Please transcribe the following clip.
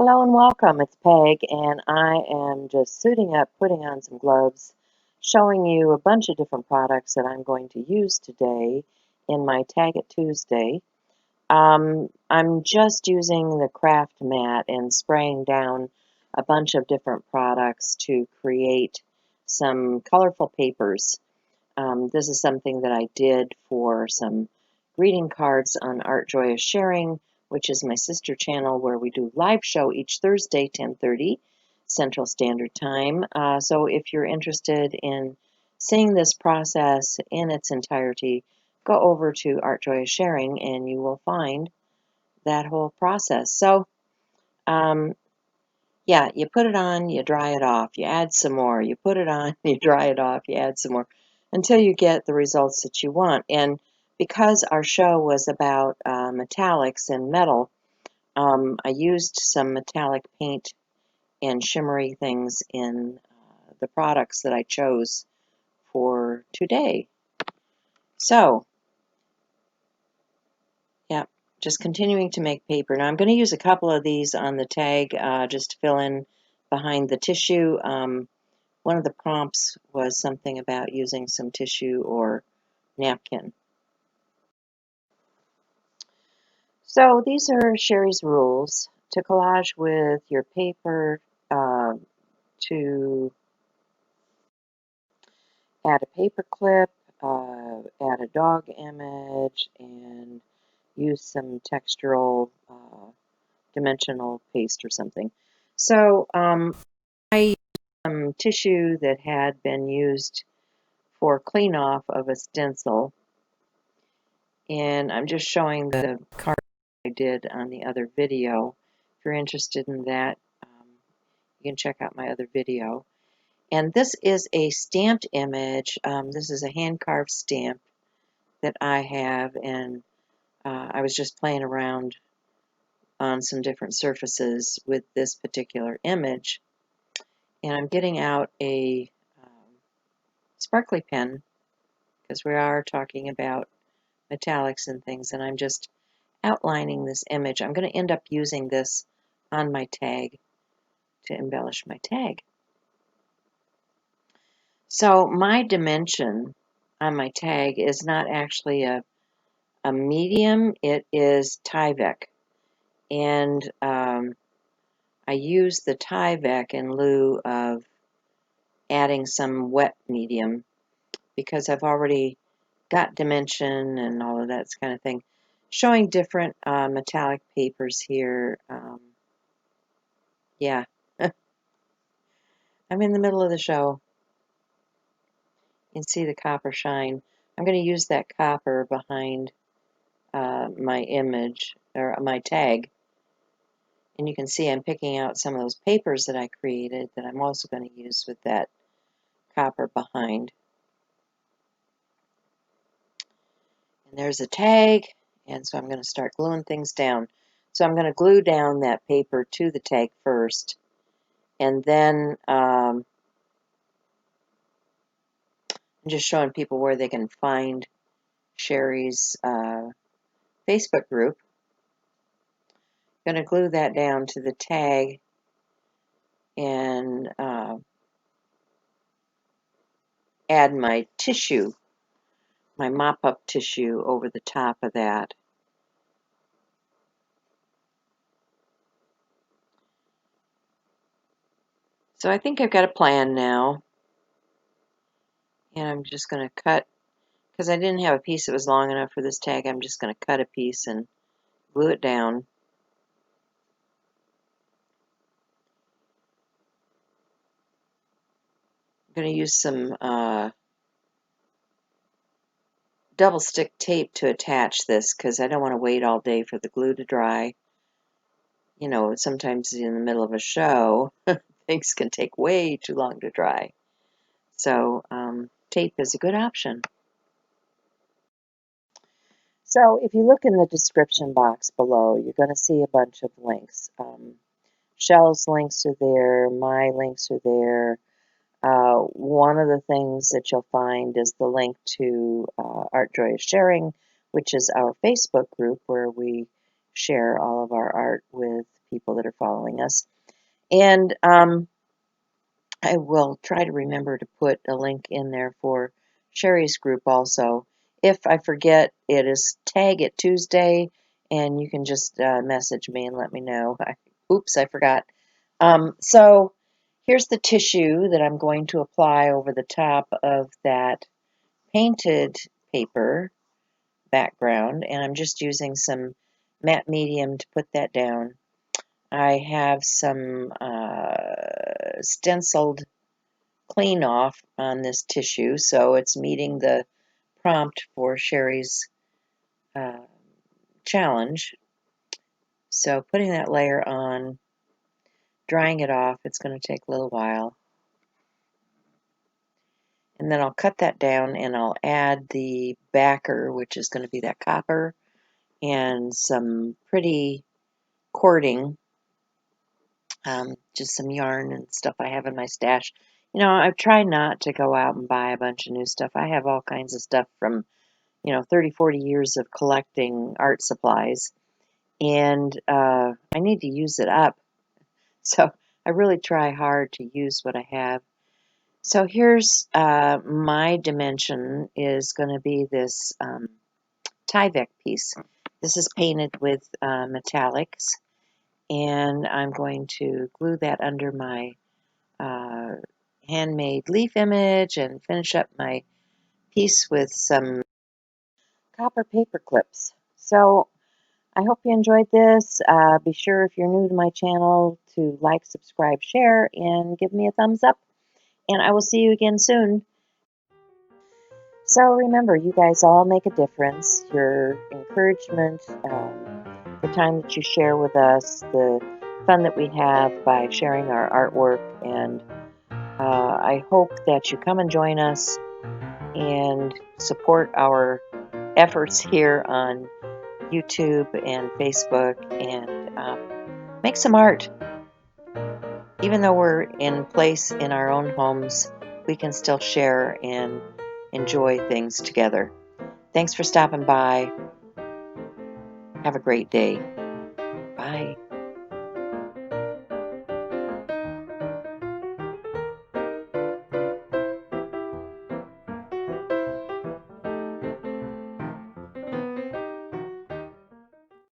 Hello and welcome. It's Peg, and I am just suiting up, putting on some gloves, showing you a bunch of different products that I'm going to use today in my Tag It Tuesday. I'm just using the craft mat and spraying down a bunch of different products to create some colorful papers. This is something that I did for some greeting cards on Art Joy is Sharing, which is my sister channel where we do live show each Thursday, 10:30 Central Standard Time. So if you're interested in seeing this process in its entirety, go over to Art Joy is Sharing and you will find that whole process. So, yeah, you put it on, you dry it off, you add some more, you put it on, you dry it off, you add some more, until you get the results that you want. And because our show was about metallics and metal, I used some metallic paint and shimmery things in the products that I chose for today. So, yeah, just continuing to make paper. Now I'm going to use a couple of these on the tag just to fill in behind the tissue. One of the prompts was something about using some tissue or napkin. So these are Sherry's rules to collage with your paper, to add a paper clip, add a dog image, and use some textural dimensional paste or something. So I used some tissue that had been used for clean off of a stencil, and I'm just showing the card I did on the other video. If you're interested in that, you can check out my other video. And this is a stamped image. This is a hand-carved stamp that I have, and I was just playing around on some different surfaces with this particular image. And I'm getting out a sparkly pen because we are talking about metallics and things, and I'm just outlining this image. I'm going to end up using this on my tag to embellish my tag. So my dimension on my tag is not actually a medium, it is Tyvek. And I use the Tyvek in lieu of adding some wet medium because I've already got dimension and all of that kind of thing. Showing different metallic papers here. Yeah, I'm in the middle of the show. You can see the copper shine. I'm going to use that copper behind my image, or my tag. And you can see I'm picking out some of those papers that I created that I'm also going to use with that copper behind. And there's a tag, and so I'm going to start gluing things down. So I'm going to glue down that paper to the tag first, and then I'm just showing people where they can find Sherry's Facebook group. I'm going to glue that down to the tag and add my tissue, my mop-up tissue over the top of that. So I think I've got a plan now. And I'm just going to cut, because I didn't have a piece that was long enough for this tag, I'm just going to cut a piece and glue it down. I'm going to use some double stick tape to attach this because I don't want to wait all day for the glue to dry. You know, sometimes in the middle of a show, things can take way too long to dry. So tape is a good option. So if you look in the description box below, you're going to see a bunch of links. Shell's links are there, my links are there. One of the things that you'll find is the link to Art Joy is Sharing, which is our Facebook group where we share all of our art with people that are following us. And I will try to remember to put a link in there for Sherry's group also. If I forget, it is Tag It Tuesday, and you can just message me and let me know. Oops, I forgot. So here's the tissue that I'm going to apply over the top of that painted paper background, and I'm just using some matte medium to put that down. I have some stenciled clean off on this tissue, so it's meeting the prompt for Sherry's challenge. So putting that layer on, drying it off, it's going to take a little while. And then I'll cut that down and I'll add the backer, which is going to be that copper, and some pretty cording, just some yarn and stuff I have in my stash. You know, I've tried not to go out and buy a bunch of new stuff. I have all kinds of stuff from 30, 40 years of collecting art supplies, and I need to use it up. So I really try hard to use what I have. So here's my dimension is going to be this Tyvek piece. This is painted with metallics, and I'm going to glue that under my handmade leaf image and finish up my piece with some copper paper clips. So I hope you enjoyed this. Be sure, if you're new to my channel, to like, subscribe, share, and give me a thumbs up. And I will see you again soon. So remember, you guys all make a difference. Your encouragement, the time that you share with us, the fun that we have by sharing our artwork, and I hope that you come and join us and support our efforts here on YouTube and Facebook, and make some art. Even though we're in place in our own homes, we can still share and enjoy things together. Thanks for stopping by. Have a great day. Bye.